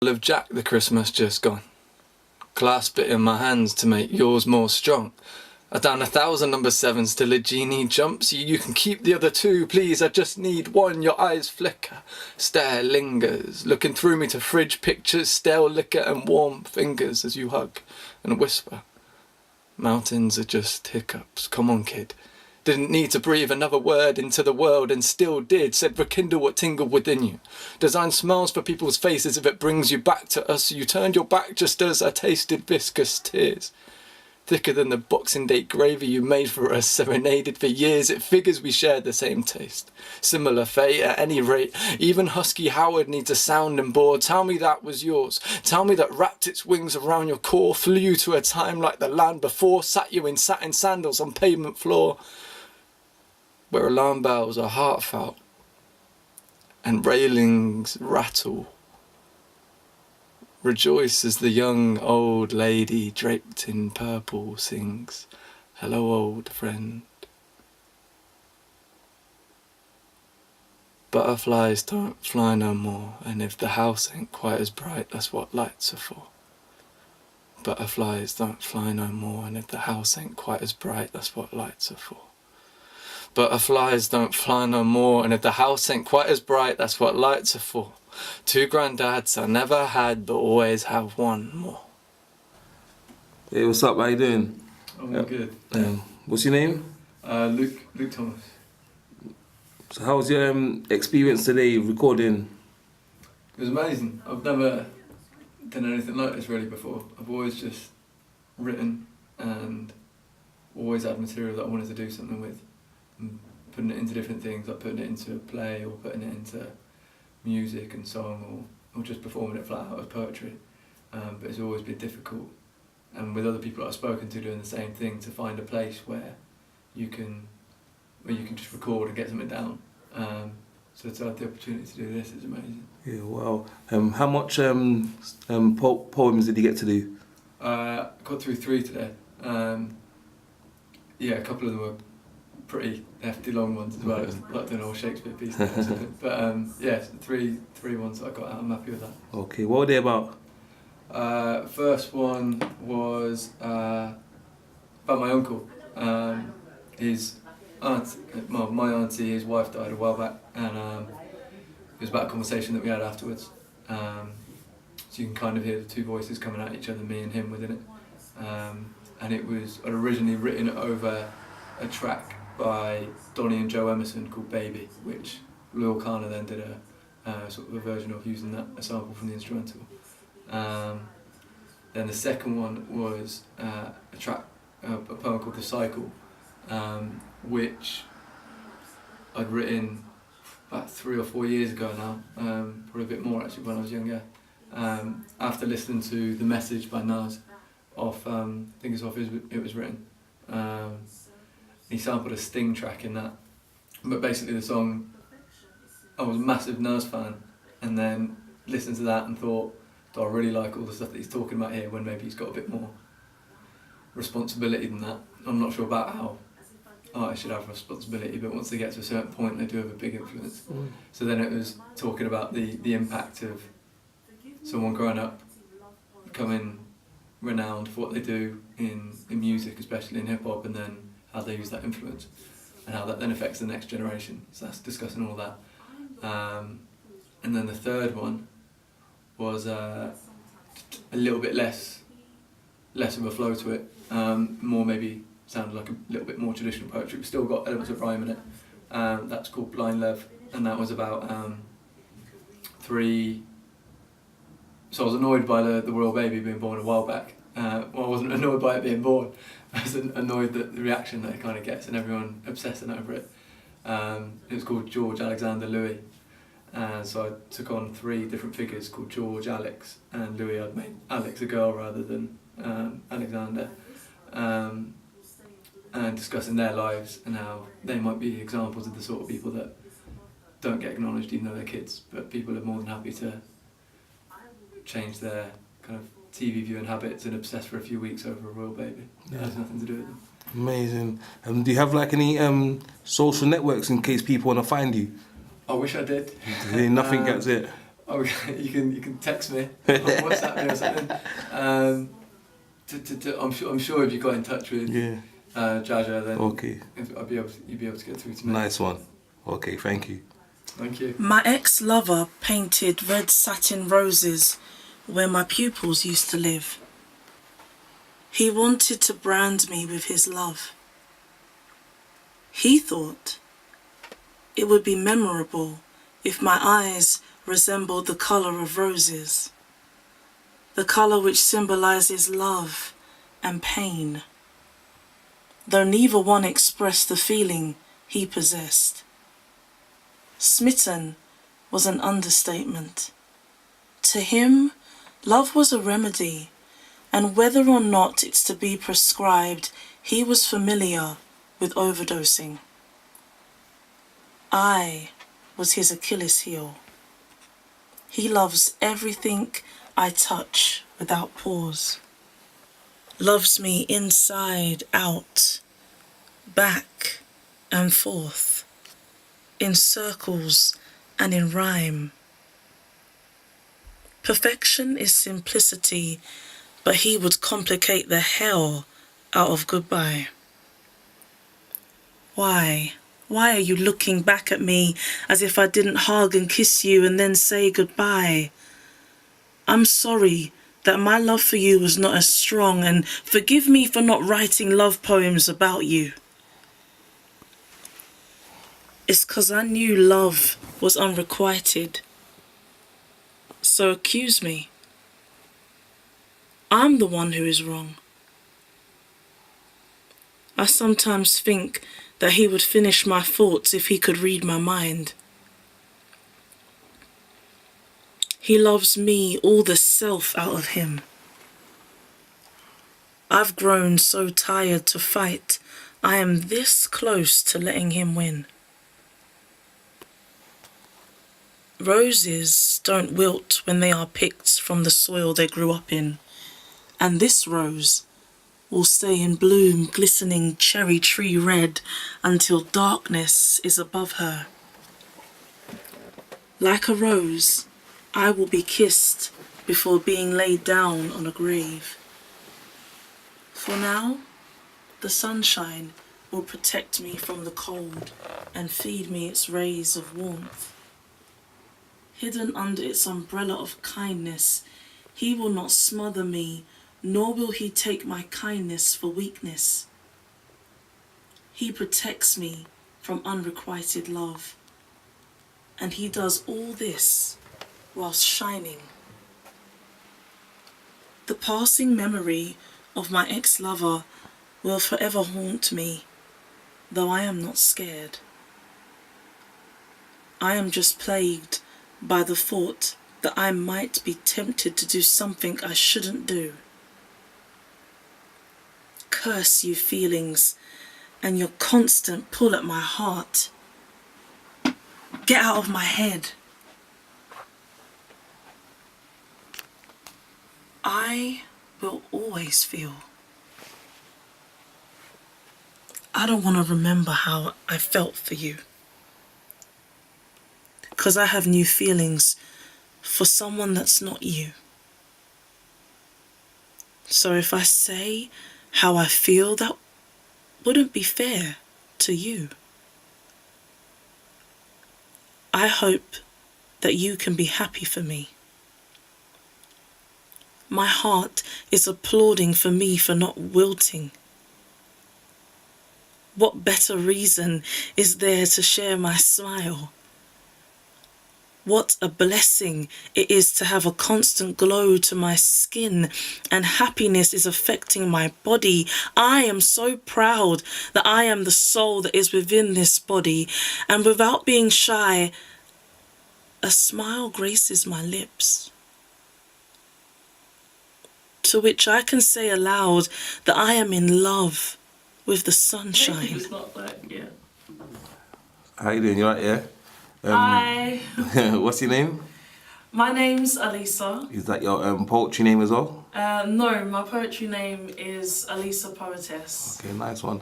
Of Jack the Christmas just gone. Clasp it in my hands to make yours more strong. I down 1,000 number sevens till a genie jumps. You can keep the other two, please. I just need one. Your eyes flicker, stare lingers, looking through me to fridge pictures, stale liquor and warm fingers as you hug and whisper. Mountains are just hiccups. Come on, kid. Didn't need to breathe another word into the world and still did. Said rekindle what tingled within you. Design smiles for people's faces if it brings you back to us. You turned your back just as I tasted viscous tears. Thicker than the Boxing Day gravy you made for us, serenaded for years. It figures we shared the same taste. Similar fate at any rate. Even Husky Howard needs a sounding board. Tell me that was yours. Tell me that wrapped its wings around your core. Flew you to a time like the land before. Sat you in satin sandals on pavement floor. Where alarm bells are heartfelt and railings rattle. Rejoice as the young old lady draped in purple sings, hello old friend. Butterflies don't fly no more, and if the house ain't quite as bright, that's what lights are for. Butterflies don't fly no more, and if the house ain't quite as bright, that's what lights are for. Butterflies don't fly no more, and if the house ain't quite as bright, that's what lights are for. Two granddads I never had, but always have one more. Hey, what's up? How you doing? I'm good. What's your name? Luke Thomas. So how was your experience today recording? It was amazing. I've never done anything like this really before. I've always just written and always had material that I wanted to do something with. And putting it into different things, like putting it into a play or putting it into music and song or just performing it flat out as poetry. But it's always been difficult. And with other people that I've spoken to doing the same thing, to find a place where you can just record and get something down. So to have the opportunity to do this is amazing. Yeah, wow. How much poems did you get to do? I got through 3 today. Yeah, a couple of them were pretty hefty long ones as well. It's like doing a whole Shakespeare piece or something. But yeah, 3 ones that I got out. I'm happy with that. Okay, what were they about? First one was about my uncle. His aunt, my auntie, his wife died a while back, and it was about a conversation that we had afterwards. So you can kind of hear the two voices coming at each other, me and him within it. And it was, I'd originally written it over a track by Donny and Joe Emerson called Baby, which Lil Kana then did a sort of a version of, using that, a sample from the instrumental. Then the second one was a poem called The Cycle, which I'd written about 3 or 4 years ago now, probably a bit more actually when I was younger, after listening to The Message by Nas off, I think it's off It Was Written. He sampled a Sting track in that, but basically the song, I was a massive Nas fan, and then listened to that and thought, do I really like all the stuff that he's talking about here, when maybe he's got a bit more responsibility than that. I'm not sure about how artists should have responsibility, but once they get to a certain point they do have a big influence. So then it was talking about the impact of someone growing up, becoming renowned for what they do in music, especially in hip hop, and then how they use that influence and how that then affects the next generation. So that's discussing all that. And then the third one was a little bit less of a flow to it, more maybe sounded like a little bit more traditional poetry, but still got elements of rhyme in it. That's called Blind Lev, and that was about 3. So I was annoyed by the royal baby being born a while back. Well, I wasn't annoyed by it being born. I was annoyed at the reaction that it kind of gets and everyone obsessing over it. It was called George Alexander Louis. So I took on 3 different figures called George, Alex and Louis. I'd made Alex a girl rather than Alexander. And discussing their lives and how they might be examples of the sort of people that don't get acknowledged even though they're kids, but people are more than happy to change their kind of TV viewing habits and obsess for a few weeks over a royal baby. Yeah. It has nothing to do with them. Amazing. Do you have like any social networks in case people want to find you? I wish I did. Nothing gets it. Okay, you can text me or WhatsApp me or something. I'm sure if you got in touch with Yeah. Jaja, then Okay. you'd be able to get through to me. Nice one. Okay, thank you. Thank you. My ex-lover painted red satin roses where my pupils used to live. He wanted to brand me with his love. He thought it would be memorable if my eyes resembled the colour of roses, the colour which symbolises love and pain, though neither one expressed the feeling he possessed. Smitten was an understatement. To him, love was a remedy, and whether or not it's to be prescribed, he was familiar with overdosing. I was his Achilles heel. He loves everything I touch without pause. Loves me inside, out, back and forth, in circles and in rhyme. Perfection is simplicity, but he would complicate the hell out of goodbye. Why? Why are you looking back at me as if I didn't hug and kiss you and then say goodbye? I'm sorry that my love for you was not as strong, and forgive me for not writing love poems about you. It's 'cause I knew love was unrequited. So accuse me. I'm the one who is wrong. I sometimes think that he would finish my thoughts if he could read my mind. He loves me, all the self out of him. I've grown so tired to fight, I am this close to letting him win. Roses don't wilt when they are picked from the soil they grew up in, and this rose will stay in bloom, glistening cherry tree red, until darkness is above her. Like a rose, I will be kissed before being laid down on a grave. For now, the sunshine will protect me from the cold and feed me its rays of warmth. Hidden under its umbrella of kindness, he will not smother me, nor will he take my kindness for weakness. He protects me from unrequited love, and he does all this whilst shining. The passing memory of my ex-lover will forever haunt me, though I am not scared. I am just plagued by the thought that I might be tempted to do something I shouldn't do. Curse you feelings and your constant pull at my heart. Get out of my head. I will always feel. I don't want to remember how I felt for you, 'cause I have new feelings for someone that's not you. So if I say how I feel, that wouldn't be fair to you. I hope that you can be happy for me. My heart is applauding for me for not wilting. What better reason is there to share my smile? What a blessing it is to have a constant glow to my skin, and happiness is affecting my body. I am so proud that I am the soul that is within this body, and without being shy, a smile graces my lips, to which I can say aloud that I am in love with the sunshine. It's not like, yeah. How you doing? You alright, yeah? Hi. What's your name? My name's Alisa. Is that your poetry name as well? No, my poetry name is Alisa Poetess. Okay, nice one.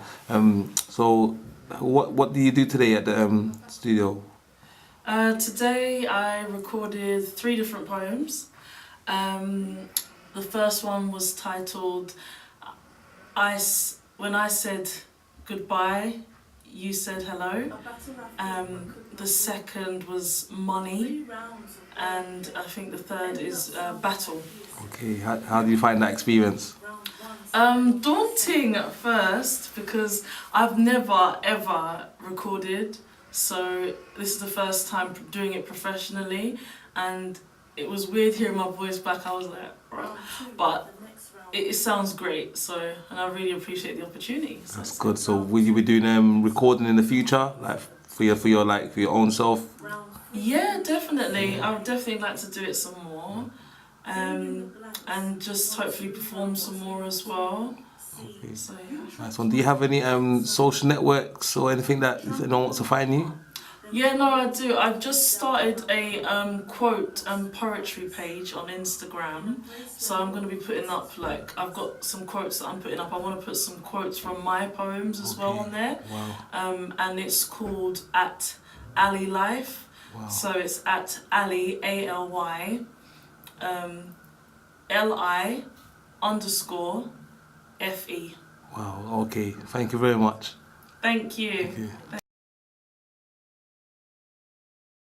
So what do you do today at the studio? Today I recorded 3 different poems. The first one was titled When I Said Goodbye, You Said Hello. The second was Money, and I think the third is Battle. Okay, how do you find that experience? Daunting at first because I've never ever recorded, so this is the first time doing it professionally, and it was weird hearing my voice back. I was like, right. But it sounds great, so, and I really appreciate the opportunity. So That's good. So will you be doing recording in the future, like for your own self? Yeah, definitely. I would definitely like to do it some more, and just hopefully perform some more as well. Okay. So yeah. Nice one. Do you have any social networks or anything that if anyone wants to find you? Yeah, no, I do. I've just started a quote and poetry page on Instagram. So I'm going to be putting up, I've got some quotes that I'm putting up. I want to put some quotes from my poems as well on there. Wow. And it's called at Ali Life. Wow. So it's at Ali, ALY, LI _ FE. Wow. Okay. Thank you very much. Thank you. Thank you.